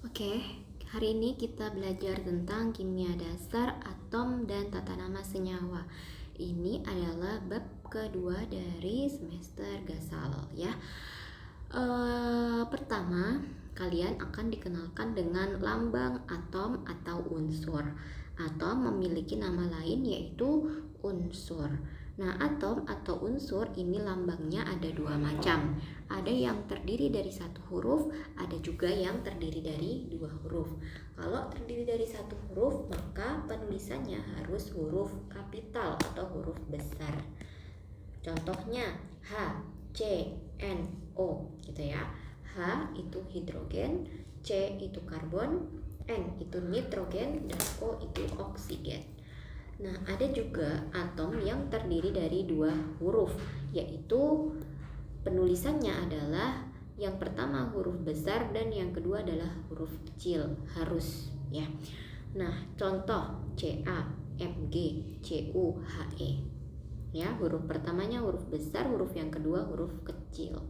Oke, hari ini kita belajar tentang kimia dasar, atom, dan tata nama senyawa. Ini adalah bab kedua dari semester Gasal ya. Pertama, kalian akan dikenalkan dengan lambang atom atau unsur. Atom memiliki nama lain yaitu unsur. Nah, atom atau unsur ini lambangnya ada dua macam. Ada yang terdiri dari satu huruf, ada juga yang terdiri dari dua huruf. Kalau terdiri dari satu huruf, maka penulisannya harus huruf kapital atau huruf besar. Contohnya H, C, N, O gitu ya. H itu hidrogen, C itu karbon, N itu nitrogen, dan O itu oksigen. Nah, ada juga atom yang terdiri dari dua huruf, yaitu penulisannya adalah yang pertama huruf besar dan yang kedua adalah huruf kecil, harus ya. Nah, contoh Ca, Mg, Cu, He. Ya, huruf pertamanya huruf besar, huruf yang kedua huruf kecil.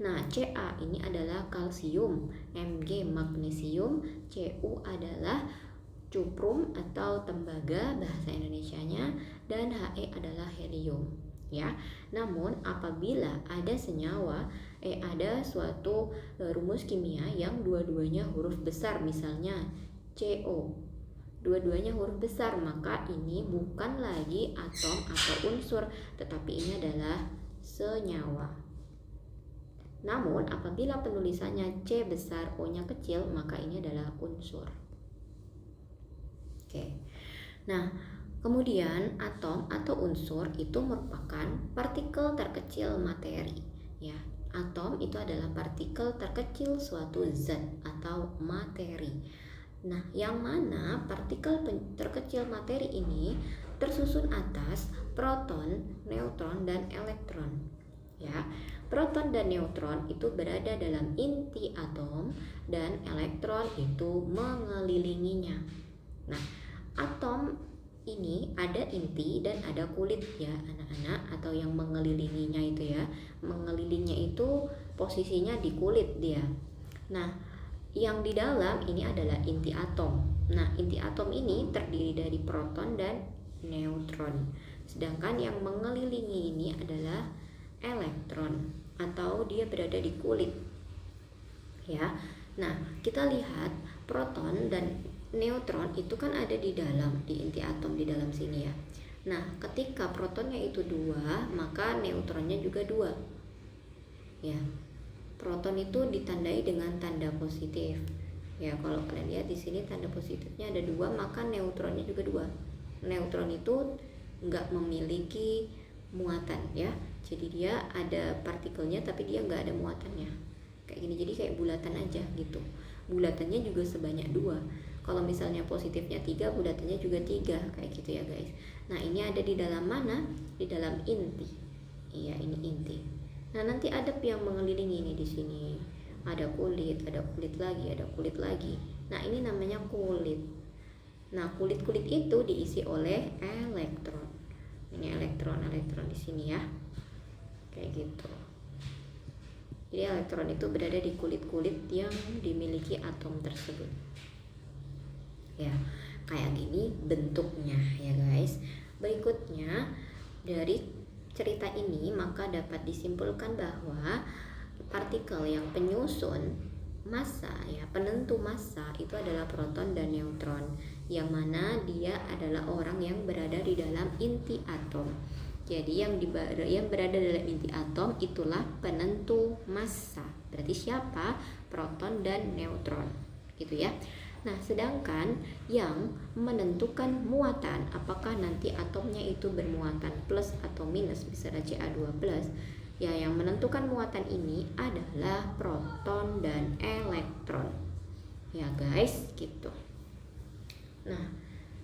Nah, Ca ini adalah kalsium, Mg magnesium, Cu adalah cuprum atau tembaga bahasa Indonesianya, dan He adalah helium ya. Namun apabila ada senyawa ada suatu rumus kimia yang dua-duanya huruf besar, misalnya CO, dua-duanya huruf besar, maka ini bukan lagi atom atau unsur, tetapi ini adalah senyawa. Namun apabila penulisannya C besar, O-nya kecil, maka ini adalah unsur. Oke. Nah, kemudian atom atau unsur itu merupakan partikel terkecil materi ya. Atom itu adalah partikel terkecil suatu zat atau materi. Nah, yang mana partikel terkecil materi ini tersusun atas proton, neutron, dan elektron ya. Proton dan neutron itu berada dalam inti atom dan elektron itu mengelilinginya. Nah, atom ini ada inti dan ada kulit ya anak-anak, atau yang mengelilinginya itu ya. Mengelilinginya itu posisinya di kulit dia. Nah, yang di dalam ini adalah inti atom. Nah, inti atom ini terdiri dari proton dan neutron. Sedangkan yang mengelilingi ini adalah elektron, atau dia berada di kulit ya. Nah, kita lihat proton dan neutron itu kan ada di dalam, di inti atom di dalam sini ya. Nah, ketika protonnya itu 2, maka neutronnya juga 2 ya. Proton itu ditandai dengan tanda positif ya. Kalau kalian lihat di sini tanda positifnya ada 2, maka neutronnya juga 2. Neutron itu nggak memiliki muatan ya, jadi dia ada partikelnya tapi dia nggak ada muatannya kayak gini, jadi kayak bulatan aja gitu. Bulatannya juga sebanyak 2. Kalau misalnya positifnya 3, bulatannya juga 3 kayak gitu ya guys. Nah, ini ada di dalam mana? Di dalam inti. Iya, ini inti. Nah, nanti ada yang mengelilingi ini di sini. Ada kulit lagi, ada kulit lagi. Nah, ini namanya kulit. Nah, kulit-kulit itu diisi oleh elektron. Ini elektron di sini ya. Kayak gitu. Jadi elektron itu berada di kulit-kulit yang dimiliki atom tersebut. Ya, kayak gini bentuknya ya guys. Berikutnya dari cerita ini maka dapat disimpulkan bahwa partikel yang penyusun massa ya, penentu massa itu adalah proton dan neutron, yang mana dia adalah orang yang berada di dalam inti atom. Jadi yang berada dalam inti atom itulah penentu massa. Berarti siapa? Proton dan neutron gitu ya. Nah, sedangkan yang menentukan muatan, apakah nanti atomnya itu bermuatan plus atau minus, misalnya Ca2+, ya yang menentukan muatan ini adalah proton dan elektron. Ya guys, gitu. Nah,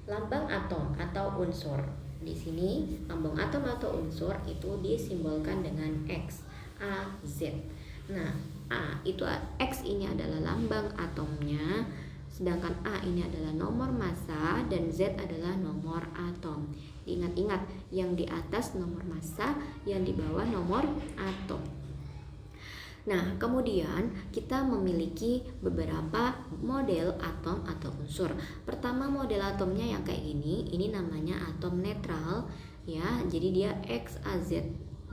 lambang atom atau unsur. Di sini lambang atom atau unsur itu disimbolkan dengan X, A, Z. Nah, A itu X ini adalah lambang atomnya, sedangkan A ini adalah nomor massa dan Z adalah nomor atom. Ingat-ingat, yang di atas nomor massa, yang di bawah nomor atom. Nah, kemudian kita memiliki beberapa model atom atau unsur. Pertama, model atomnya yang kayak gini, ini namanya atom netral ya. Jadi dia XAZ,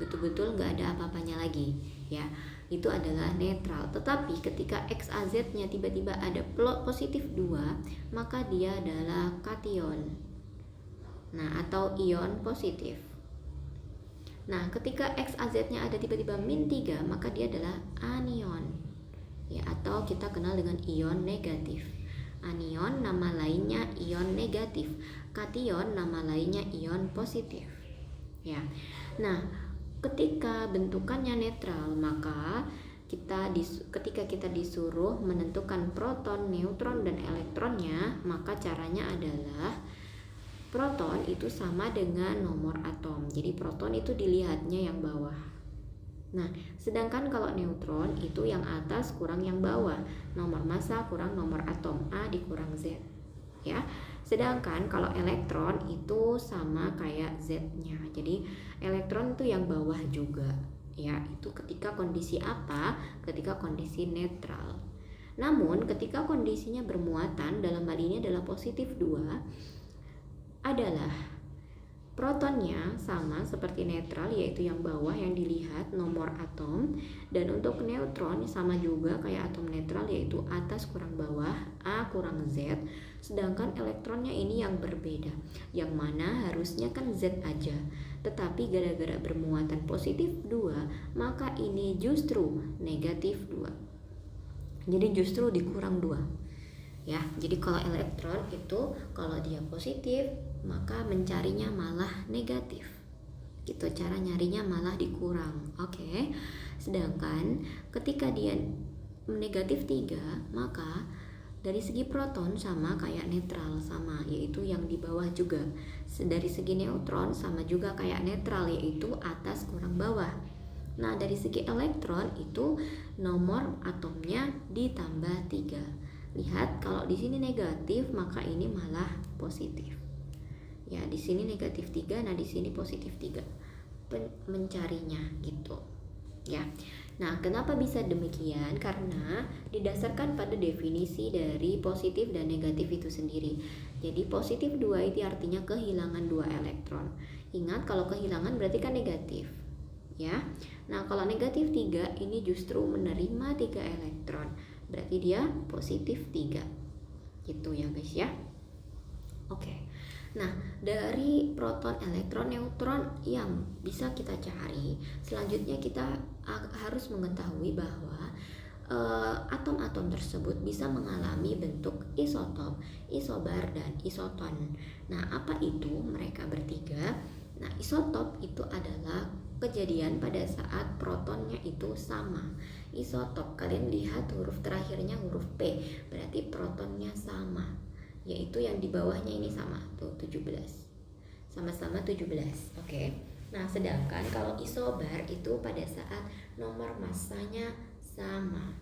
betul-betul nggak ada apa-apanya lagi ya. Itu adalah netral. Tetapi ketika XAZ-nya tiba-tiba ada positif 2, maka dia adalah kation. Nah, atau ion positif. Nah, ketika XAZ-nya ada tiba-tiba -3, maka dia adalah anion. Ya, atau kita kenal dengan ion negatif. Anion nama lainnya ion negatif. Kation nama lainnya ion positif. Ya. Nah, ketika bentukannya netral, maka ketika kita disuruh menentukan proton, neutron, dan elektronnya, maka caranya adalah proton itu sama dengan nomor atom. Jadi proton itu dilihatnya yang bawah. Nah, sedangkan kalau neutron itu yang atas kurang yang bawah. Nomor massa kurang nomor atom, A dikurang Z. Ya. Sedangkan kalau elektron itu sama kayak Z-nya. Jadi elektron itu yang bawah juga. Ya, itu ketika kondisi apa? Ketika kondisi netral. Namun ketika kondisinya bermuatan, dalam hal ini adalah positif 2, adalah protonnya sama seperti netral, yaitu yang bawah yang dilihat nomor atom, dan untuk neutron sama juga kayak atom netral, yaitu atas kurang bawah, A kurang Z. Sedangkan elektronnya ini yang berbeda, yang mana harusnya kan Z aja, tetapi gara-gara bermuatan positif 2, maka ini justru negatif 2. Jadi justru dikurang 2. Ya, jadi kalau elektron itu kalau dia positif, maka mencarinya malah negatif. Gitu, cara nyarinya malah dikurang. Oke. Sedangkan ketika dia negatif 3, maka dari segi proton sama kayak netral, sama, yaitu yang di bawah juga. Dari segi neutron sama juga kayak netral, yaitu atas kurang bawah. Nah, dari segi elektron itu nomor atomnya ditambah 3. Lihat, kalau di sini negatif, maka ini malah positif. Ya, di sini negatif 3, nah di sini positif 3. Mencarinya gitu. Ya. Nah, kenapa bisa demikian? Karena didasarkan pada definisi dari positif dan negatif itu sendiri. Jadi positif 2 itu artinya kehilangan 2 elektron. Ingat, kalau kehilangan berarti kan negatif. Ya. Nah, kalau negatif 3 ini justru menerima 3 elektron. Berarti dia positif 3. Gitu ya guys ya. Oke. Nah, dari proton, elektron, neutron yang bisa kita cari, selanjutnya kita harus mengetahui bahwa atom-atom tersebut bisa mengalami bentuk isotop, isobar, dan isoton. Nah, apa itu mereka bertiga? Nah, isotop itu adalah kejadian pada saat protonnya itu sama. Isotop, kalian lihat huruf terakhirnya huruf P, berarti protonnya sama, yaitu yang di bawahnya ini sama, tuh 17. Sama-sama 17. Oke. Nah, sedangkan kalau isobar itu pada saat nomor massanya sama.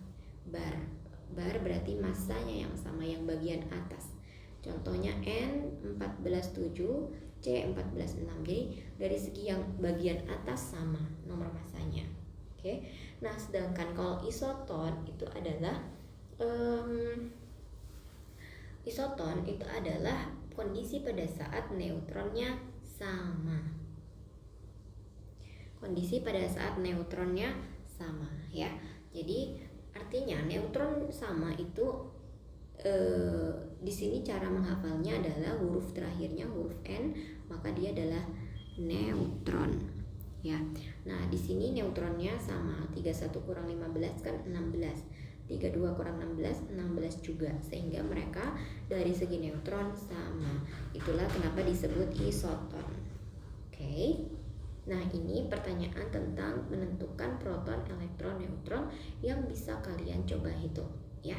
Bar berarti massanya yang sama, yang bagian atas. Contohnya N14,7, C14,6. Jadi dari segi yang bagian atas sama nomor massanya. Oke. Nah, sedangkan kalau isoton itu adalah kondisi pada saat neutronnya sama. Kondisi pada saat neutronnya sama ya. Jadi artinya neutron sama itu di sini cara menghafalnya adalah huruf terakhirnya huruf N, maka dia adalah neutron ya. Nah, di sini neutronnya sama, 31 kurang 15 kan 16, 32 kurang 16 juga, sehingga mereka dari segi neutron sama. Itulah kenapa disebut isoton. Oke. Nah, ini pertanyaan tentang menentukan proton, elektron, neutron yang bisa kalian coba hitung ya.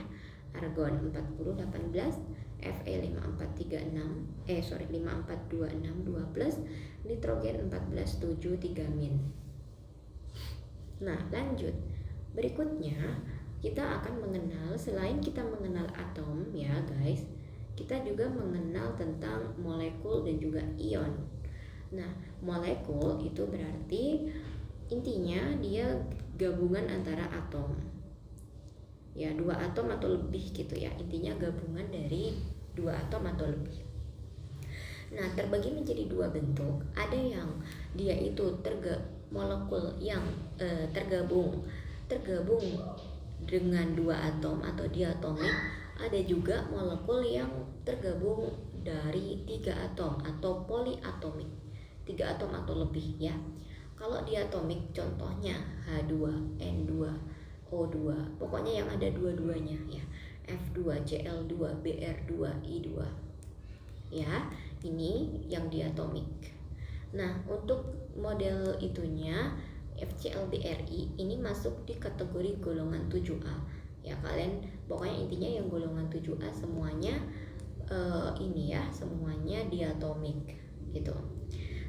Argon 4018, Fe 5426, 2 nitrogen 14,7 3 min. Nah, lanjut. Berikutnya kita akan mengenal, selain kita mengenal atom ya guys, kita juga mengenal tentang molekul dan juga ion. Nah, molekul itu berarti intinya dia gabungan antara atom. Ya, 2 atom atau lebih gitu ya. Intinya gabungan dari 2 atom atau lebih. Nah, terbagi menjadi 2 bentuk. Ada yang dia itu molekul yang tergabung dengan 2 atom atau diatomik. Ada juga molekul yang tergabung dari 3 atom atau poliatomik, 3 atom atau lebih ya. Kalau diatomik contohnya H2, N2, O2, pokoknya yang ada dua-duanya ya. F2, Cl2, Br2, I2. Ya, ini yang diatomik. Nah, untuk model itunya FClBRI ini masuk di kategori golongan 7A. Ya, kalian pokoknya intinya yang golongan 7A semuanya ini ya, semuanya diatomik gitu.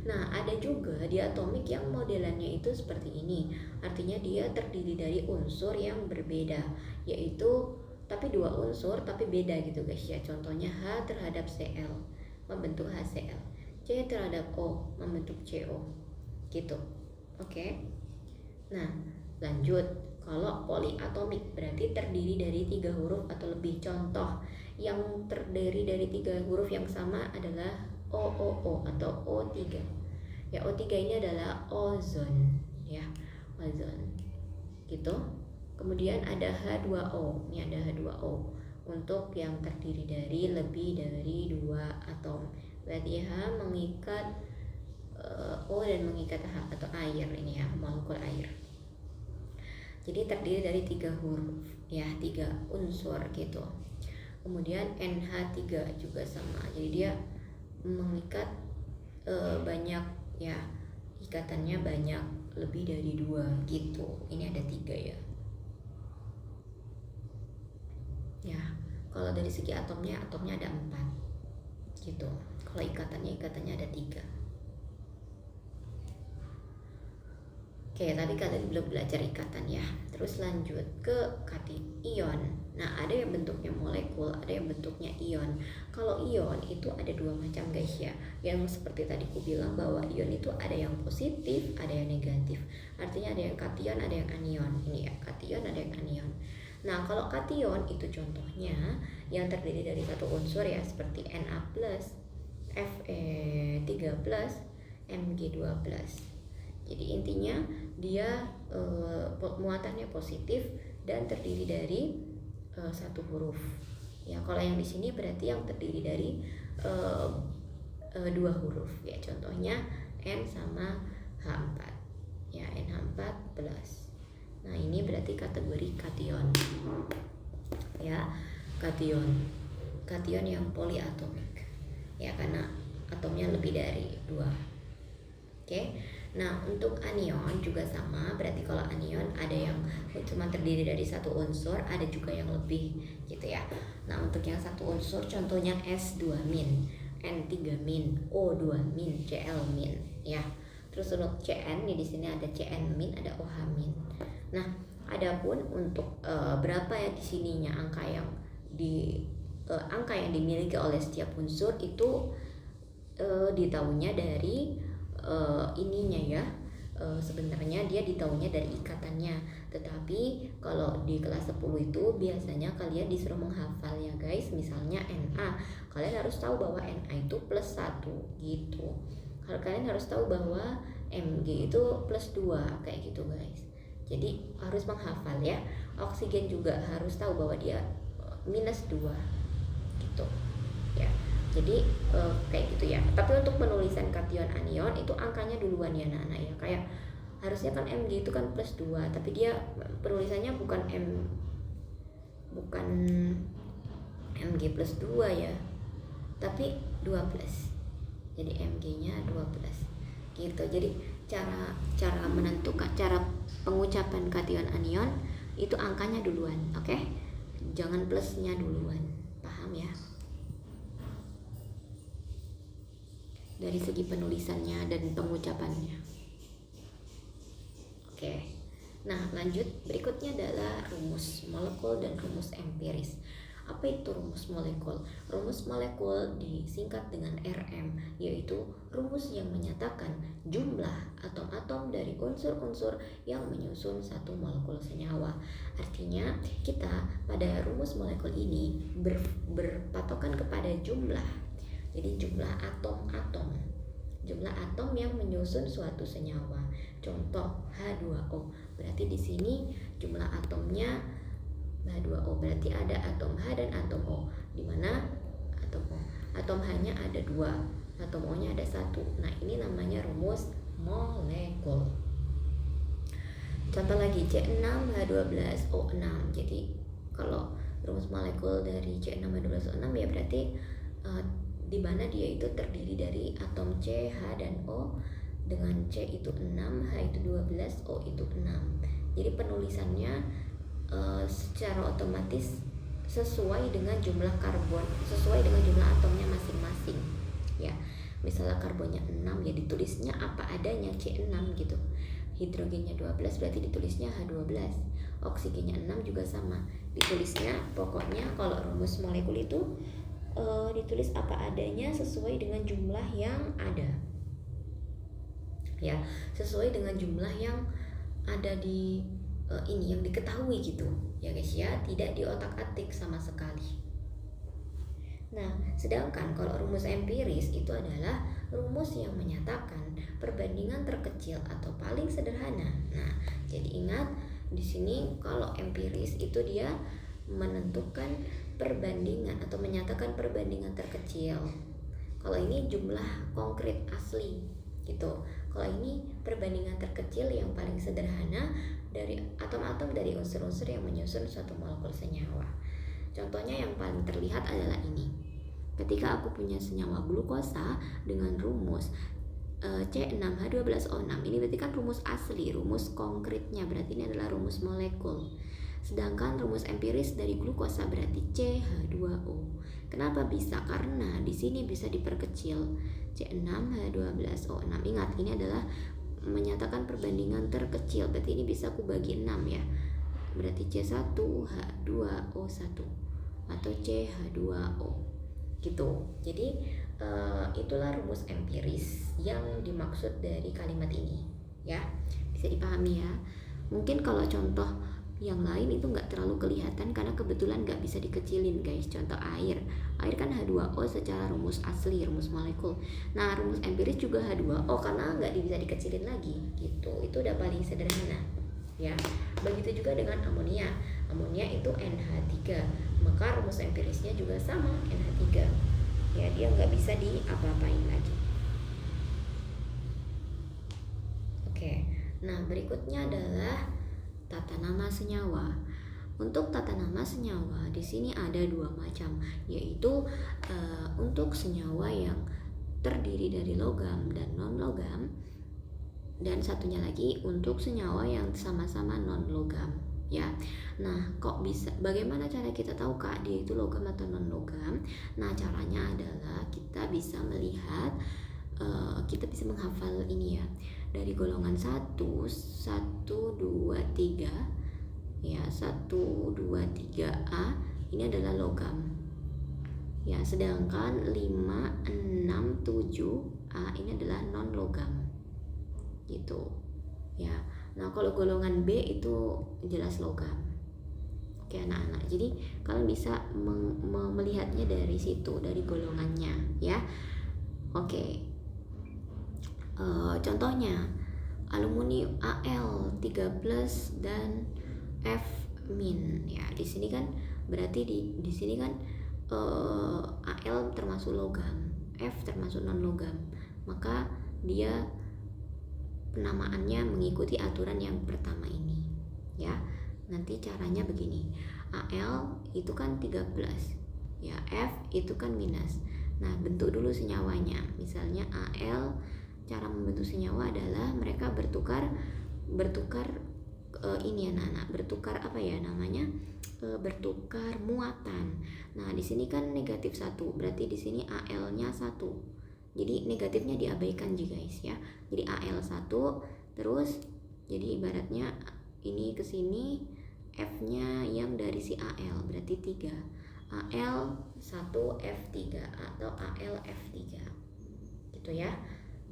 Nah, ada juga diatomik yang modelannya itu seperti ini. Artinya dia terdiri dari unsur yang berbeda, yaitu tapi 2 unsur tapi beda gitu guys ya. Contohnya H terhadap Cl membentuk HCl, C terhadap O membentuk CO gitu. Oke. Nah, lanjut. Kalau poliatomik berarti terdiri dari 3 huruf atau lebih. Contoh yang terdiri dari 3 huruf yang sama adalah OOO atau O3. Ya, O3 ini adalah ozon ya, ozon gitu. Kemudian ada H2O. Ini ada H2O untuk yang terdiri dari lebih dari 2 atom. Berarti H mengikat O dan mengikat H atau air ini ya, molekul air. Jadi terdiri dari 3 huruf ya, 3 unsur gitu. Kemudian NH3 juga sama. Jadi dia mengikat banyak ya, ikatannya banyak, lebih dari 2 gitu. Ini ada 3 ya. Ya, kalau dari segi atomnya ada 4 gitu. Kalau ikatannya ada 3. Oke, tadi kalian belum belajar ikatan ya. Terus lanjut ke kation. Nah, ada yang bentuknya molekul, ada yang bentuknya ion. Kalau ion itu ada 2 macam guys ya. Yang seperti tadi aku bilang bahwa ion itu ada yang positif, ada yang negatif. Artinya ada yang kation, ada yang anion. Ini ya, kation, ada yang anion. Nah, kalau kation itu contohnya yang terdiri dari 1 unsur ya, seperti Na+, Fe3+, Mg2+. Jadi intinya dia muatannya positif dan terdiri dari 1 huruf. Ya, kalau yang di sini berarti yang terdiri dari 2 huruf ya. Contohnya N sama H4. Ya, NH4+. Nah, ini berarti kategori kation. Ya, kation. Kation yang poliatomik. Ya, karena atomnya lebih dari 2. Oke. Nah, untuk anion juga sama. Berarti kalau anion ada yang cuma terdiri dari 1 unsur, ada juga yang lebih gitu ya. Nah, untuk yang 1 unsur contohnya S2-, N3-, O2-, Cl- ya. Terus untuk Cn nih, di sini ada Cn-, ada OH-. Nah, adapun untuk berapa ya di sininya angka yang dimiliki oleh setiap unsur itu ditahunya dari ininya ya. Sebenarnya dia ditahunya dari ikatannya. Tetapi kalau di kelas 10 itu biasanya kalian disuruh menghafal ya guys. Misalnya Na, kalian harus tahu bahwa Na itu +1 gitu. Kalau kalian harus tahu bahwa Mg itu +2 kayak gitu guys. Jadi harus menghafal ya. Oksigen juga harus tahu bahwa dia -2 gitu ya. Jadi kayak gitu ya. Tapi untuk penulisan kation anion itu angkanya duluan ya anak-anak ya. Kayak harusnya kan Mg itu kan +2, tapi dia penulisannya bukan Mg +2 ya, tapi 2+. Jadi Mg-nya 2+ gitu. Jadi cara menentukan, cara pengucapan kation anion itu angkanya duluan, oke? Jangan plusnya duluan. Paham ya? Dari segi penulisannya dan pengucapannya. Oke. Nah, lanjut. Berikutnya adalah rumus molekul dan rumus empiris. Apa itu rumus molekul? Rumus molekul disingkat dengan RM, yaitu rumus yang menyatakan jumlah atom-atom dari unsur-unsur yang menyusun satu molekul senyawa. Artinya kita pada rumus molekul ini berpatokan kepada jumlah. Jadi jumlah atom-atom, jumlah atom yang menyusun suatu senyawa. Contoh H2O, berarti di sini jumlah atomnya H2O, berarti ada atom H dan atom O. Di mana atom O? Atom H-nya ada 2, atom O-nya ada 1. Nah, ini namanya rumus molekul. Contoh lagi C6H12O6. Jadi kalau rumus molekul dari C6H12O6 ya berarti di mana dia itu terdiri dari atom C, H, dan O, dengan C itu 6, H itu 12, O itu 6. Jadi penulisannya secara otomatis sesuai dengan jumlah karbon, sesuai dengan jumlah atomnya masing-masing. Ya, misalnya karbonnya 6 ya ditulisnya apa adanya C6 gitu. Hidrogennya 12 berarti ditulisnya H12. Oksigennya 6 juga sama. Ditulisnya pokoknya kalau rumus molekul itu ditulis apa adanya sesuai dengan jumlah yang ada, ya sesuai dengan jumlah yang ada di ini yang diketahui gitu ya guys ya, tidak diotak-atik sama sekali. Nah, sedangkan kalau rumus empiris itu adalah rumus yang menyatakan perbandingan terkecil atau paling sederhana. Nah, jadi ingat di sini kalau empiris itu dia menentukan perbandingan atau menyatakan perbandingan terkecil. Kalau ini jumlah konkret asli gitu. Kalau ini perbandingan terkecil yang paling sederhana dari atom-atom dari unsur-unsur yang menyusun suatu molekul senyawa. Contohnya yang paling terlihat adalah ini. Ketika aku punya senyawa glukosa dengan rumus C6H12O6, ini berarti kan rumus asli, rumus konkretnya, berarti ini adalah rumus molekul. Sedangkan rumus empiris dari glukosa berarti CH2O. Kenapa bisa? Karena di sini bisa diperkecil C6H12O6. Ingat, ini adalah menyatakan perbandingan terkecil. Berarti ini bisa aku bagi 6 ya. Berarti C1H2O1 atau CH2O. Gitu. Jadi itulah rumus empiris yang dimaksud dari kalimat ini, ya. Bisa dipahami ya. Mungkin kalau contoh yang lain itu nggak terlalu kelihatan karena kebetulan nggak bisa dikecilin guys. Contoh air kan H2O secara rumus asli, rumus molekul. Nah, rumus empiris juga H2O karena nggak bisa dikecilin lagi gitu. Itu udah paling sederhana ya. Begitu juga dengan amonia itu NH3, maka rumus empirisnya juga sama, NH3 ya, dia nggak bisa diapa-apain lagi. Oke, nah berikutnya adalah tata nama senyawa. Untuk tata nama senyawa di sini ada 2 macam, yaitu untuk senyawa yang terdiri dari logam dan non logam, dan satunya lagi untuk senyawa yang sama-sama non logam, ya. Nah, kok bisa? Bagaimana cara kita tahu Kak dia itu logam atau non logam? Nah, caranya adalah kita bisa melihat, kita bisa menghafal ini ya. Dari golongan 1, 1, 2, 3 ya, 1, 2, 3A ini adalah logam ya, sedangkan 5, 6, 7A ini adalah non logam gitu ya. Nah, kalau golongan B itu jelas logam. Oke anak-anak, jadi kalian bisa melihatnya dari situ, dari golongannya ya. Oke. Contohnya aluminium Al 3+ dan F- ya. Di sini kan berarti di sini kan Al termasuk logam, F termasuk non logam. Maka dia penamaannya mengikuti aturan yang pertama ini ya. Nanti caranya begini. Al itu kan 13 ya, F itu kan minus. Nah, bentuk dulu senyawanya. Misalnya Al, cara membentuk senyawa adalah mereka bertukar ini anak-anak, bertukar apa ya namanya, bertukar muatan. Nah, di sini kan negatif 1, berarti di sini Al-nya 1. Jadi negatifnya diabaikan juga guys ya. Jadi Al 1, terus jadi ibaratnya ini ke sini, F-nya yang dari si Al berarti 3. Al1F3 atau AlF3 gitu ya.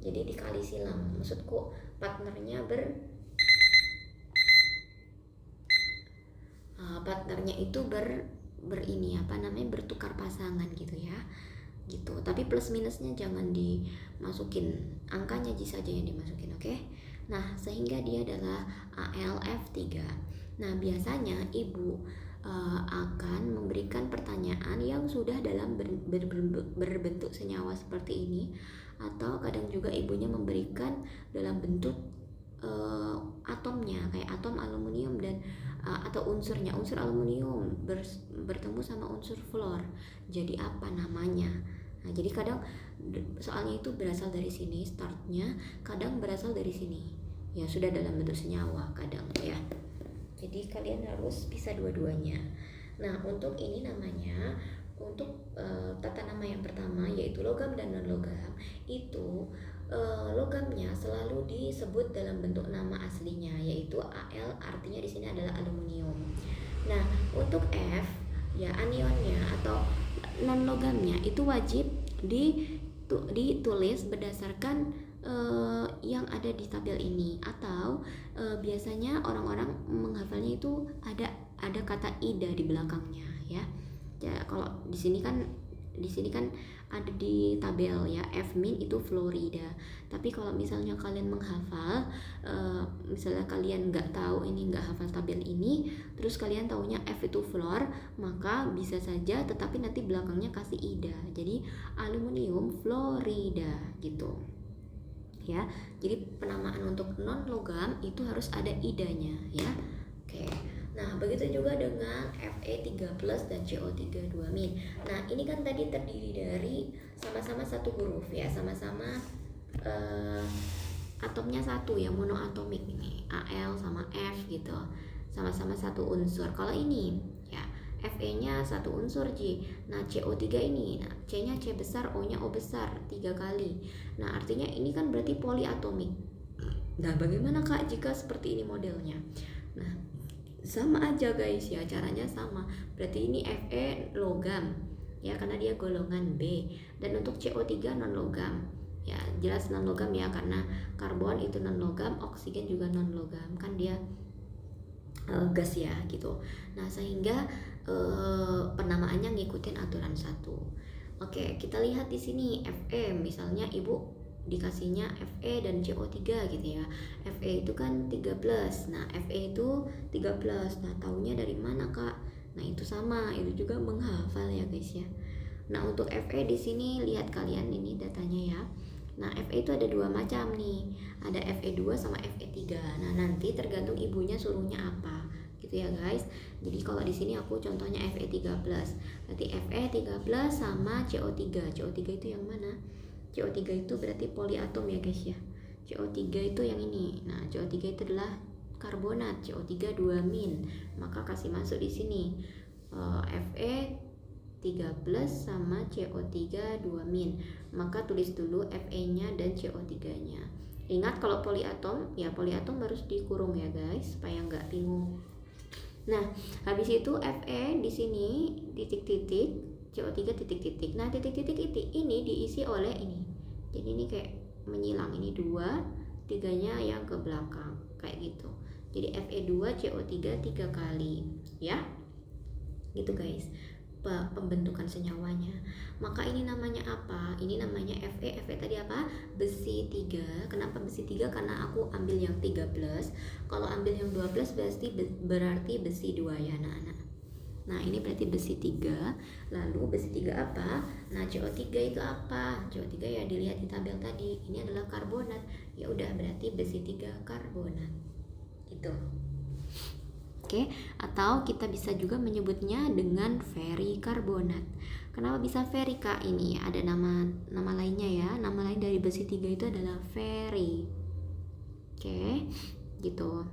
Jadi dikali silang, maksudku partnernya itu bertukar pasangan gitu ya, gitu. Tapi plus minusnya jangan dimasukin, angkanya saja yang dimasukin, oke? Nah, sehingga dia adalah AlF3. Nah, biasanya ibu akan memberikan pertanyaan yang sudah dalam berbentuk senyawa seperti ini, atau kadang juga ibunya memberikan dalam bentuk atomnya, kayak atom aluminium dan atau unsur aluminium bertemu sama unsur fluor, jadi apa namanya. Nah, jadi kadang soalnya itu berasal dari sini startnya, kadang berasal dari sini ya, sudah dalam bentuk senyawa kadang ya. Jadi kalian harus bisa dua-duanya. Nah, untuk ini namanya, untuk tata nama yang pertama yaitu logam dan non logam, itu logamnya selalu disebut dalam bentuk nama aslinya yaitu Al, artinya di sini adalah aluminium. Nah, untuk F ya, anionnya atau non logamnya itu wajib ditulis berdasarkan yang ada di tabel ini, atau biasanya orang-orang menghafalnya itu ada kata ida di belakangnya ya. Ya, kalau di sini kan ada di tabel ya, F min itu Florida. Tapi kalau misalnya kalian menghafal, misalnya kalian nggak hafal tabel ini, terus kalian taunya F itu Flor, maka bisa saja tetapi nanti belakangnya kasih ida, jadi aluminium Florida gitu ya. Jadi penamaan untuk non logam itu harus ada idanya ya. Oke. Nah, begitu juga dengan Fe3+ dan CO3 2-. Nah, ini kan tadi terdiri dari sama-sama satu huruf ya, sama-sama atomnya satu ya, monoatomik ini, Al sama F gitu, sama-sama satu unsur. Kalau ini ya, Fe-nya satu unsur J. Nah, CO3 ini, nah C-nya C besar, O-nya O besar 3 kali. Nah, artinya ini kan berarti poliatomik. Nah, bagaimana Kak jika seperti ini modelnya? Nah, sama aja guys ya, caranya sama. Berarti ini Fe logam ya, karena dia golongan B. Dan untuk CO3 non logam ya, jelas non logam ya, karena karbon itu non logam, oksigen juga non logam, kan dia gas ya gitu. Nah, sehingga penamaannya ngikutin aturan 1. Oke, kita lihat di sini Fe, misalnya ibu dikasihnya Fe dan CO3 gitu ya. Fe itu kan 13. Nah, Fe itu 13. Nah, taunya dari mana Kak? Nah, itu sama, itu juga menghafal ya guys ya. Nah, untuk Fe di sini lihat kalian ini datanya ya. Nah, Fe itu ada 2 macam nih. Ada Fe2 sama Fe3. Nah, nanti tergantung ibunya suruhnya apa gitu ya guys. Jadi kalau di sini aku contohnya Fe3+. Berarti Fe3+ sama CO3. CO3 itu yang mana? CO3 itu berarti poliatom ya guys ya. CO3 itu yang ini. Nah, CO3 itu adalah karbonat, CO3 2-. Maka kasih masuk di sini Fe3+ sama CO3 2-. Maka tulis dulu Fe-nya dan CO3-nya. Ingat kalau poliatom ya, poliatom harus dikurung ya guys supaya nggak bingung. Nah, habis itu Fe di sini titik-titik, CO3 titik-titik. Nah, titik-titik ini diisi oleh ini. Jadi ini kayak menyilang, ini 2, 3-nya yang ke belakang kayak gitu. Jadi Fe2 CO3 3 kali ya. Gitu guys, pembentukan senyawanya. Maka ini namanya apa? Ini namanya Fe. Fe tadi apa? Besi 3. Kenapa besi 3? Karena aku ambil yang 13. Kalau ambil yang 12 berarti besi 2 ya anak-anak. Nah, ini berarti besi 3. Lalu besi 3 apa? Nah, CO3 itu apa? CO3 ya dilihat di tabel tadi. Ini adalah karbonat. Ya udah, berarti besi 3 karbonat. Gitu. Oke, atau kita bisa juga menyebutnya dengan ferrikarbonat. Kenapa bisa ferri Kak? Ini ada nama lainnya ya. Nama lain dari besi 3 itu adalah ferri. Oke, gitu.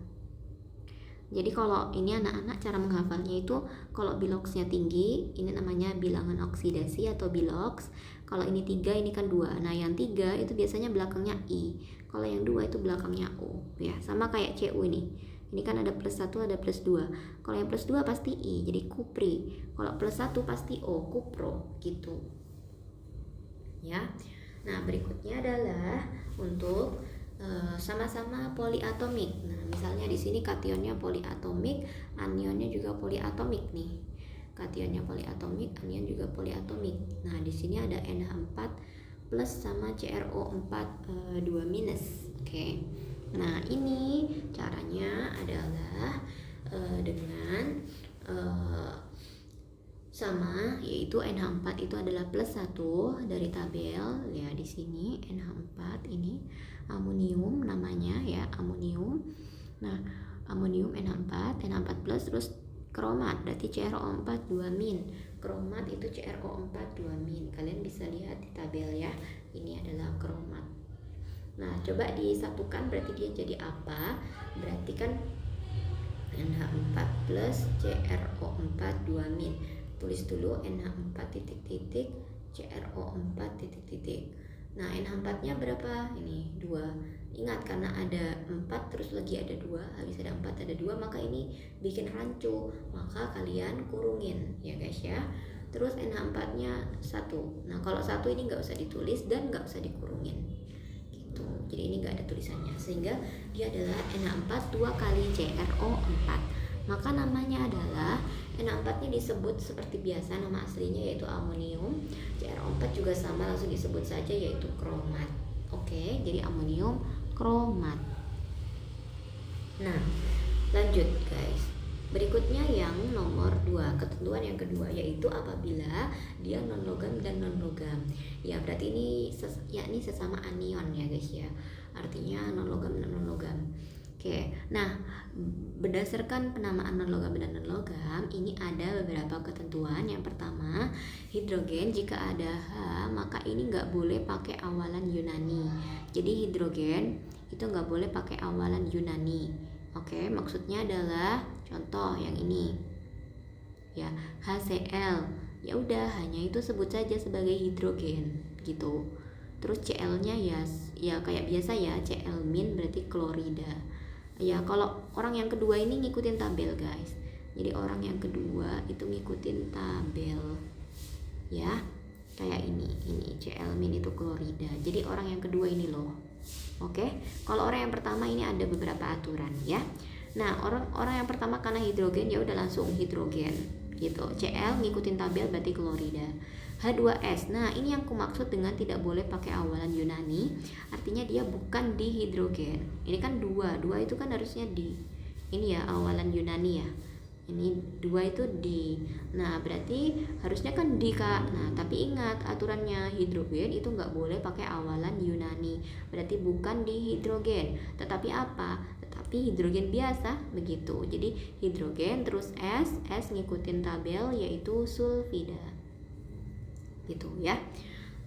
Jadi kalau ini anak-anak cara menghafalnya itu, kalau biloxnya tinggi, ini namanya bilangan oksidasi atau bilox. Kalau ini 3, ini kan 2. Nah, yang 3 itu biasanya belakangnya I. Kalau yang 2 itu belakangnya O ya. Sama kayak Cu ini. Ini kan ada plus 1, ada plus 2. Kalau yang plus 2 pasti I, jadi kupri. Kalau plus 1 pasti O, kupro, gitu. Ya. Nah, berikutnya adalah untuk sama-sama poliatomik. Nah, misalnya di sini kationnya poliatomik, anionnya juga poliatomik nih. Kationnya poliatomik, anion juga poliatomik. Nah, di sini ada NH4 plus sama CrO4 2 minus. Oke. Nah, ini caranya adalah dengan sama, yaitu NH4 itu adalah plus 1 dari tabel ya. Di sini NH4 ini amonium namanya ya, amonium. Nah, amonium NH4 plus terus kromat, berarti CrO4 2 min. Kromat itu CrO4 2 min. Kalian bisa lihat di tabel ya. Ini adalah kromat. Nah, coba disatukan berarti dia jadi apa? Berarti kan NH4 plus CrO4 2 min. Tulis dulu NH4 titik-titik CrO4 titik-titik. Nah, NH4-nya berapa? Ini 2. Ingat, karena ada 4 terus lagi ada 2, habis ada 4 ada 2, maka ini bikin rancu. Maka kalian kurungin ya guys ya. Terus NH4-nya 1. Nah, kalau 1 ini nggak usah ditulis dan nggak usah dikurungin. Jadi ini enggak ada tulisannya, sehingga dia adalah NH4 2 kali CrO4. Maka namanya adalah NH4 nya disebut seperti biasa nama aslinya yaitu amonium. CrO4 juga sama, langsung disebut saja yaitu kromat. Oke, jadi amonium kromat. Nah, lanjut guys. Berikutnya yang nomor 2, ketentuan yang kedua yaitu apabila dia non logam dan non logam. Ya, berarti ini yakni sesama anion ya guys ya. Artinya non logam dan non logam. Oke. Nah, berdasarkan penamaan non logam dan non logam, ini ada beberapa ketentuan. Yang pertama, hidrogen jika ada H, maka ini nggak boleh pakai awalan Yunani. Jadi hidrogen itu nggak boleh pakai awalan Yunani. Oke, maksudnya adalah contoh yang ini ya, HCl. Ya udah, hanya itu sebut saja sebagai hidrogen gitu. Terus Cl-nya ya kayak biasa ya, Cl min berarti klorida. Ya, kalau orang yang kedua ini ngikutin tabel guys. Jadi orang yang kedua itu ngikutin tabel. Ya, kayak ini Cl min itu klorida. Jadi orang yang kedua ini loh. Oke, kalau orang yang pertama ini ada beberapa aturan ya. Nah, orang yang pertama karena hidrogen ya udah langsung hidrogen gitu. Cl ngikutin tabel berarti klorida. H2S. Nah, ini yang kumaksud dengan tidak boleh pakai awalan Yunani. Artinya dia bukan dihidrogen. Ini kan 2 itu kan harusnya di. Ini ya awalan Yunani ya. Ini 2 itu di. Nah, berarti harusnya kan di Kak. Nah, tapi ingat aturannya hidrogen itu nggak boleh pakai awalan Yunani. Berarti bukan dihidrogen. Tetapi apa? Tetapi hidrogen biasa begitu. Jadi hidrogen terus S ngikutin tabel yaitu sulfida. Gitu ya.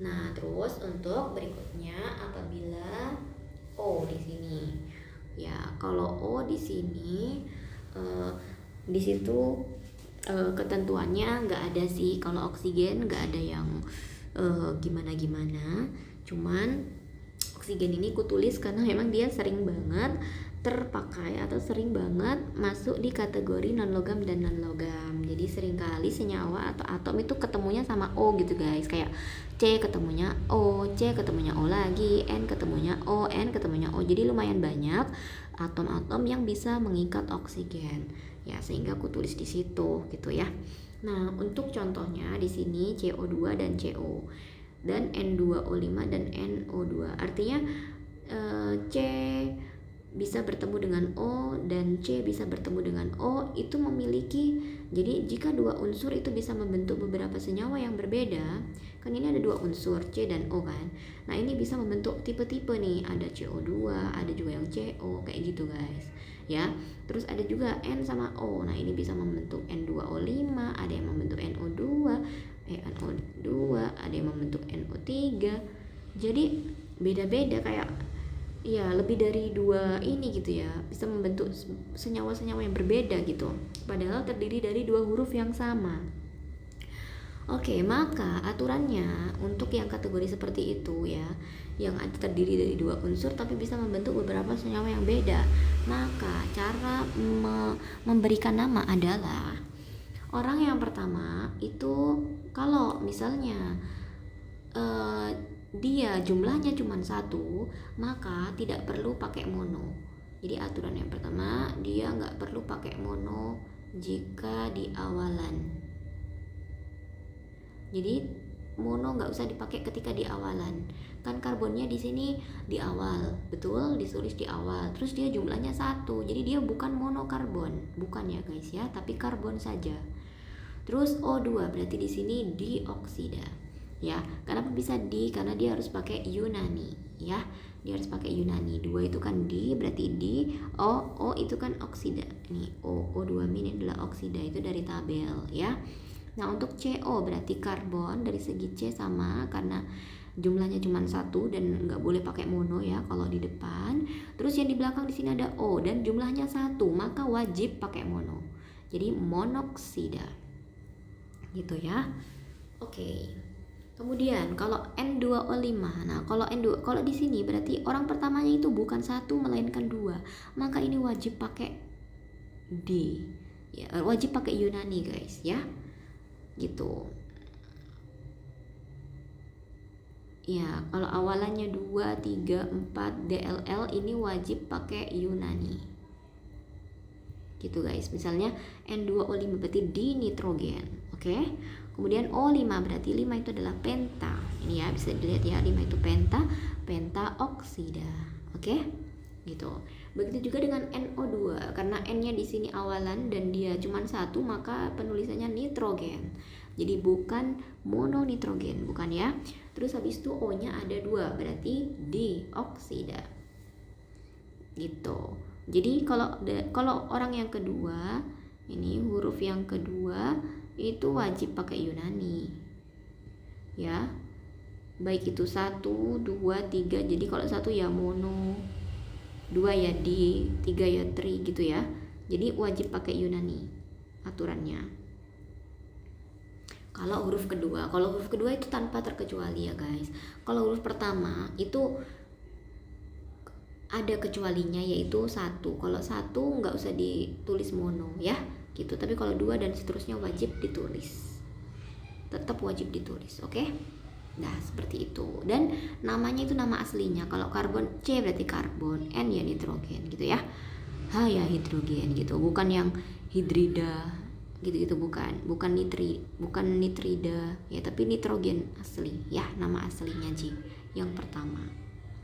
Nah, terus untuk berikutnya apabila O di sini. Ya, kalau O di sini di situ ketentuannya nggak ada sih. Kalau oksigen nggak ada yang gimana-gimana. Cuman oksigen ini kutulis karena memang dia sering banget terpakai atau sering banget masuk di kategori non logam dan non logam. Jadi seringkali senyawa atau atom itu ketemunya sama O gitu guys. Kayak C ketemunya O, C ketemunya O lagi, N ketemunya O, N ketemunya O. Jadi lumayan banyak atom-atom yang bisa mengikat oksigen. Ya, sehingga aku tulis di situ gitu ya. Nah, untuk contohnya di sini CO2 dan CO dan N2O5 dan NO2. Artinya C bisa bertemu dengan O dan C bisa bertemu dengan O itu memiliki, jadi jika dua unsur itu bisa membentuk beberapa senyawa yang berbeda, kan ini ada dua unsur C dan O kan. Nah, ini bisa membentuk tipe-tipe nih, ada CO2, ada juga yang CO kayak gitu guys. Ya, terus ada juga N sama O. Nah, ini bisa membentuk N2O5, ada yang membentuk NO2, ada yang membentuk NO3. Jadi beda-beda kayak ya lebih dari dua ini gitu ya, bisa membentuk senyawa-senyawa yang berbeda gitu, padahal terdiri dari dua huruf yang sama. Oke, maka aturannya untuk yang kategori seperti itu ya, yang terdiri dari dua unsur tapi bisa membentuk beberapa senyawa yang beda, maka cara memberikan nama adalah orang yang pertama itu kalau misalnya dia jumlahnya cuma satu, maka tidak perlu pakai mono. Jadi aturan yang pertama, dia nggak perlu pakai mono jika di awalan. Jadi mono nggak usah dipakai ketika di awalan. Kan karbonnya di sini di awal, betul, ditulis di awal. Terus dia jumlahnya satu, jadi dia bukan monokarbon, bukan ya guys ya, tapi karbon saja. Terus O2 berarti di sini dioksida. Ya, kenapa bisa di? Karena dia harus pakai Yunani, ya. Dia harus pakai Yunani. 2 itu kan di, berarti di. O itu kan oksida. Ini O2 min adalah oksida, itu dari tabel, ya. Nah, untuk CO berarti karbon, dari segi C sama karena jumlahnya cuma satu dan nggak boleh pakai mono ya kalau di depan. Terus yang di belakang di sini ada O dan jumlahnya satu, maka wajib pakai mono. Jadi monoksida. Gitu ya. Oke. Kemudian kalau N2O5. Nah, kalau kalau di sini berarti orang pertamanya itu bukan satu melainkan dua. Maka ini wajib pakai D. Ya, wajib pakai Yunani, guys, ya. Gitu ya. Kalau awalannya 2, 3, 4 DLL ini wajib pakai Yunani gitu guys. Misalnya N2O5 berarti di nitrogen, oke. Kemudian O5 berarti 5 itu adalah penta. Ini ya bisa dilihat ya, 5 itu penta oksida, oke. Gitu. Begitu juga dengan NO2, karena N-nya di sini awalan dan dia cuma satu, maka penulisannya nitrogen. Jadi bukan mononitrogen, bukan ya. Terus habis itu O-nya ada 2, berarti dioksida. Gitu. Jadi kalau orang yang kedua, ini huruf yang kedua itu wajib pakai Yunani. Ya. Baik itu 1, 2, 3. Jadi kalau 1 ya mono, 2 ya di, 3 ya tri gitu ya. Jadi wajib pakai Yunani aturannya. Kalau huruf kedua itu tanpa terkecuali ya guys. Kalau huruf pertama itu ada kecualinya, yaitu 1. Kalau 1 nggak usah ditulis mono ya gitu. Tapi kalau 2 dan seterusnya wajib ditulis. Tetap wajib ditulis, oke? Nah, seperti itu. Dan namanya itu nama aslinya. Kalau karbon C berarti karbon, N ya nitrogen gitu ya. H ya hidrogen gitu. Bukan yang hidrida gitu-gitu, bukan nitrida ya, tapi nitrogen asli ya, nama aslinya J yang pertama.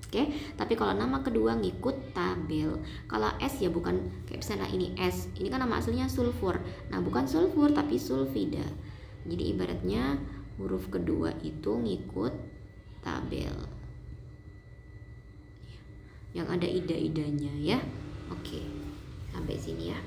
Oke, tapi kalau nama kedua ngikut tabel. Kalau S ya bukan kayak misalnya ini S. Ini kan nama aslinya sulfur. Nah, bukan sulfur tapi sulfida. Jadi ibaratnya huruf kedua itu ngikut tabel yang ada ida-idanya ya. Oke, sampai sini ya.